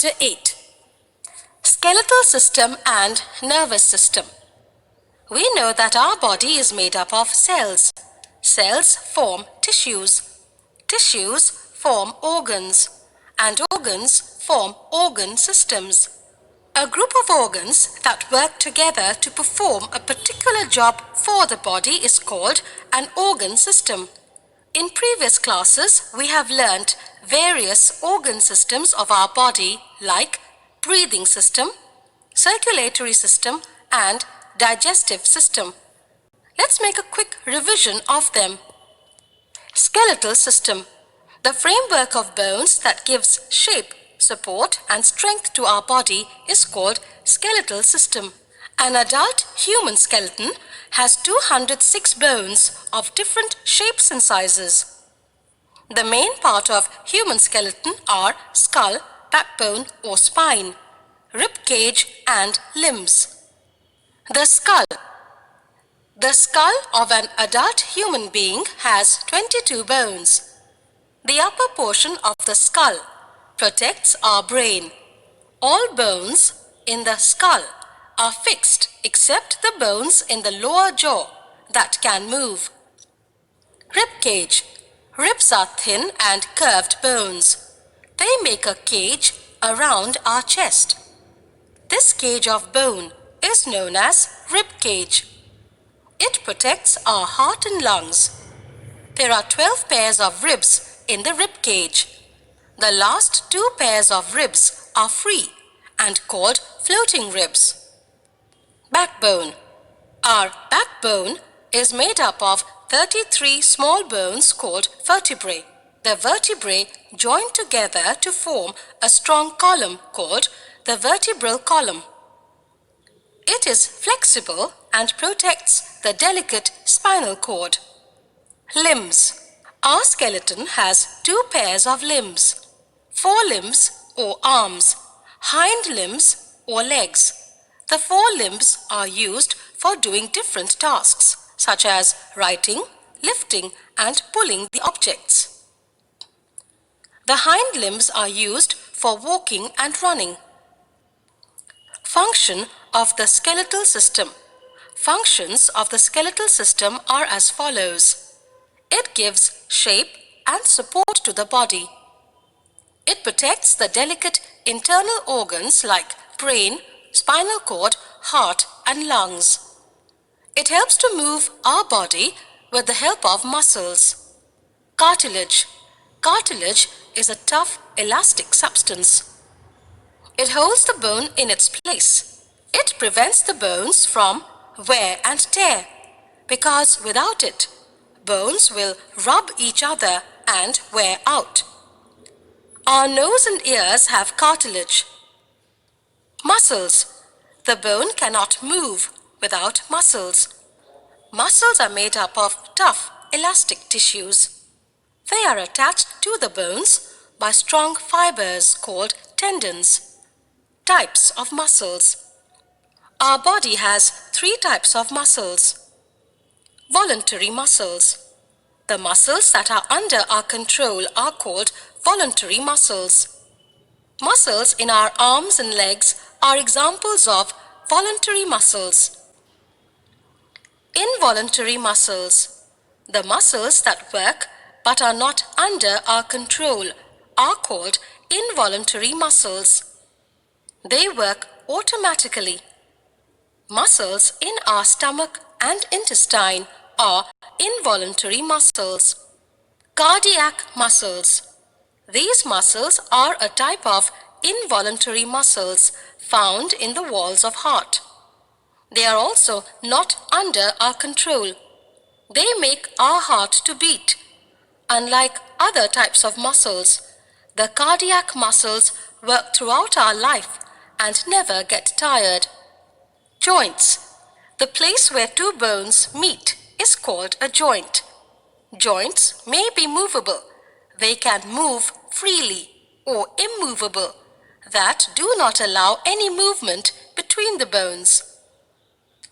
Chapter 8. Skeletal System and Nervous System. We know that our body is made up of cells. Cells form tissues. Tissues form organs. And organs form organ systems. A group of organs that work together to perform a particular job for the body is called an organ system. In previous classes, we have learnt various organ systems of our body like breathing system, circulatory system and digestive system. Let's make a quick revision of them. Skeletal system. The framework of bones that gives shape, support and strength to our body is called skeletal system. An adult human skeleton has 206 bones of different shapes and sizes. The main part of human skeleton are skull, backbone or spine, rib cage and limbs. The skull. The skull of an adult human being has 22 bones. The upper portion of the skull protects our brain. All bones in the skull are fixed except the bones in the lower jaw that can move. Rib cage. Ribs are thin and curved bones. They make a cage around our chest. This cage of bone is known as rib cage. It protects our heart and lungs. There are 12 pairs of ribs in the rib cage. The last 2 pairs of ribs are free and called floating ribs. Backbone. Our backbone is made up of 33 small bones called vertebrae. The vertebrae join together to form a strong column called the vertebral column. It is flexible and protects the delicate spinal cord. Limbs. Our skeleton has 2 pairs of limbs, forelimbs or arms, hind limbs or legs. The forelimbs are used for doing different tasks such as writing, lifting and pulling the objects. The hind limbs are used for walking and running. Function of the skeletal system. Functions of the skeletal system are as follows. It gives shape and support to the body. It protects the delicate internal organs like brain, spinal cord, heart and lungs. It helps to move our body with the help of muscles. Cartilage. Cartilage is a tough, elastic substance. It holds the bone in its place. It prevents the bones from wear and tear, because without it, bones will rub each other and wear out. Our nose and ears have cartilage. Muscles. The bone cannot move without muscles. Muscles are made up of tough, elastic tissues. They are attached to the bones by strong fibers called tendons. Types of muscles. Our body has 3 types of muscles. Voluntary muscles. The muscles that are under our control are called voluntary muscles. Muscles in our arms and legs are examples of voluntary muscles. Involuntary muscles. The muscles that work but are not under our control are called involuntary muscles. They work automatically. Muscles in our stomach and intestine are involuntary muscles. Cardiac muscles. These muscles are a type of involuntary muscles found in the walls of heart. They are also not under our control. They make our heart to beat. Unlike other types of muscles, the cardiac muscles work throughout our life and never get tired. Joints. The place where 2 bones meet is called a joint. Joints may be movable. They can move freely, or immovable, that do not allow any movement between the bones.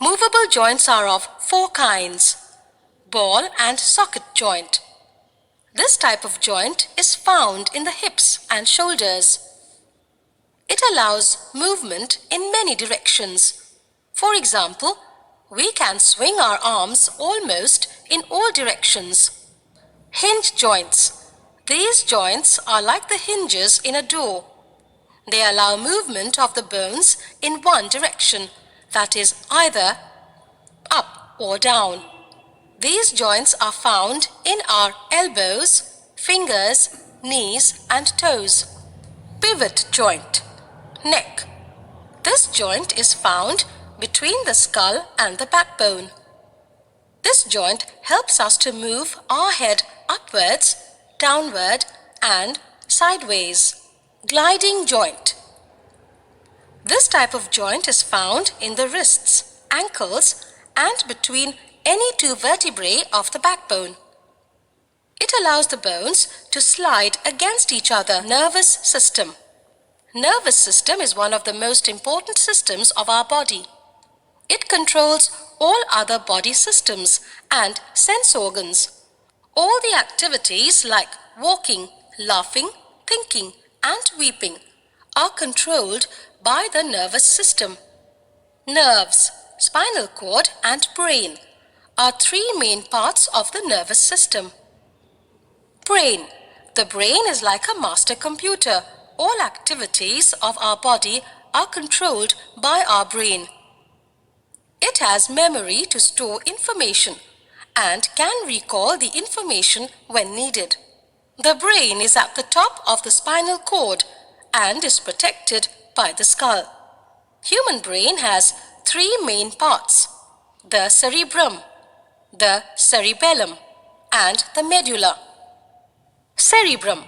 Movable joints are of 4 kinds. Ball and socket joint. This type of joint is found in the hips and shoulders. allows movement in many directions. For example, we can swing our arms almost in all directions. Hinge joints. These joints are like the hinges in a door. They allow movement of the bones in one direction, that is either up or down. These joints are found in our elbows, fingers, knees and toes. Pivot joint. Neck. This joint is found between the skull and the backbone. This joint helps us to move our head upwards, downward and sideways. Gliding joint. This type of joint is found in the wrists, ankles and between any two vertebrae of the backbone. It allows the bones to slide against each other. Nervous system. Nervous system is one of the most important systems of our body. It controls all other body systems and sense organs. All the activities like walking, laughing, thinking and weeping are controlled by the nervous system. Nerves, spinal cord and brain are three main parts of the nervous system. Brain. The brain is like a master computer. All activities of our body are controlled by our brain. It has memory to store information and can recall the information when needed. The brain is at the top of the spinal cord and is protected by the skull. Human brain has three main parts: the cerebrum, the cerebellum and the medulla. Cerebrum.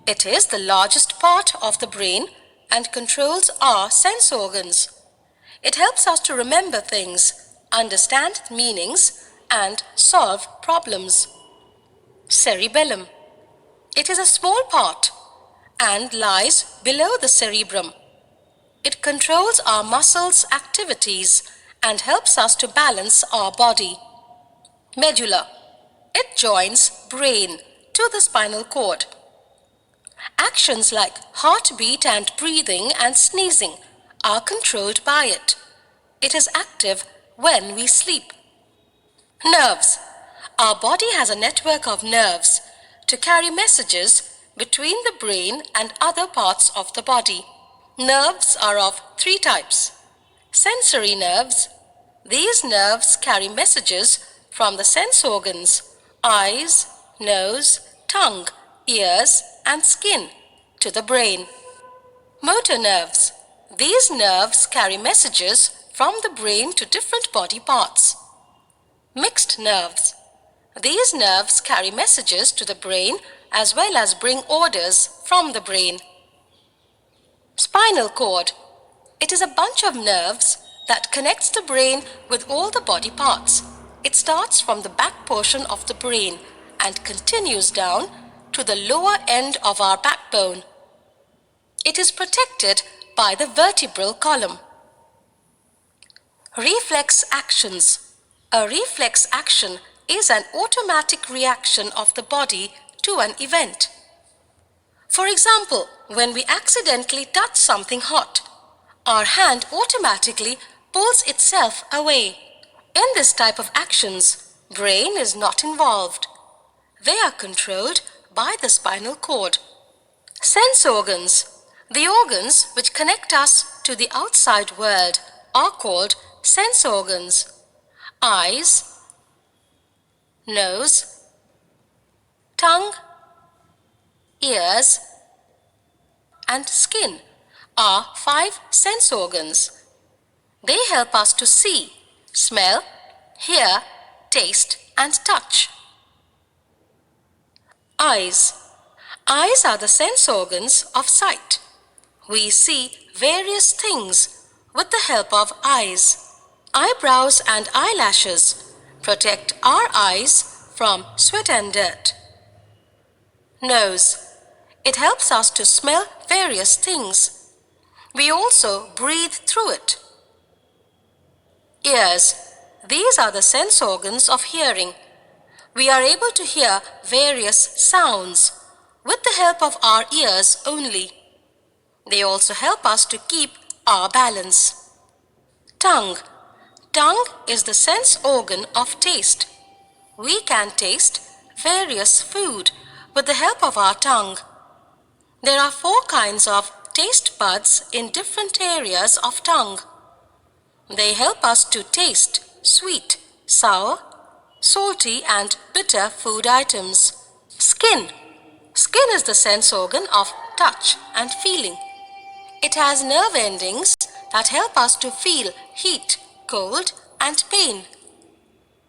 It is the largest part of the brain and controls our sense organs. It helps us to remember things, understand meanings and solve problems. Cerebellum. It is a small part and lies below the cerebrum. It controls our muscles' activities and helps us to balance our body. Medulla. It joins brain to the spinal cord. Actions like heartbeat and breathing and sneezing are controlled by it. It is active when we sleep. Nerves. Our body has a network of nerves to carry messages between the brain and other parts of the body. Nerves are of three types. Sensory nerves. These nerves carry messages from the sense organs, eyes, nose, tongue, ears and skin to the brain. Motor nerves. These nerves carry messages from the brain to different body parts. Mixed nerves. These nerves carry messages to the brain as well as bring orders from the brain. Spinal cord. It is a bunch of nerves that connects the brain with all the body parts. It starts from the back portion of the brain and continues down to the lower end of our backbone. It is protected by the vertebral column. Reflex actions. A reflex action is an automatic reaction of the body to an event. For example, when we accidentally touch something hot, our hand automatically pulls itself away. In this type of actions, brain is not involved. They are controlled by the spinal cord. Sense organs. The organs which connect us to the outside world are called sense organs. Eyes, nose, tongue, ears and skin are 5 sense organs. They help us to see, smell, hear, taste and touch. Eyes. Eyes are the sense organs of sight. We see various things with the help of eyes. Eyebrows and eyelashes protect our eyes from sweat and dirt. Nose. It helps us to smell various things. We also breathe through it. Ears. These are the sense organs of hearing. We are able to hear various sounds with the help of our ears only. They also help us to keep our balance. Tongue. Tongue is the sense organ of taste. We can taste various food with the help of our tongue. There are 4 kinds of taste buds in different areas of tongue. They help us to taste sweet, sour, salty and bitter food items. Skin. Skin is the sense organ of touch and feeling. It has nerve endings that help us to feel heat, cold and pain.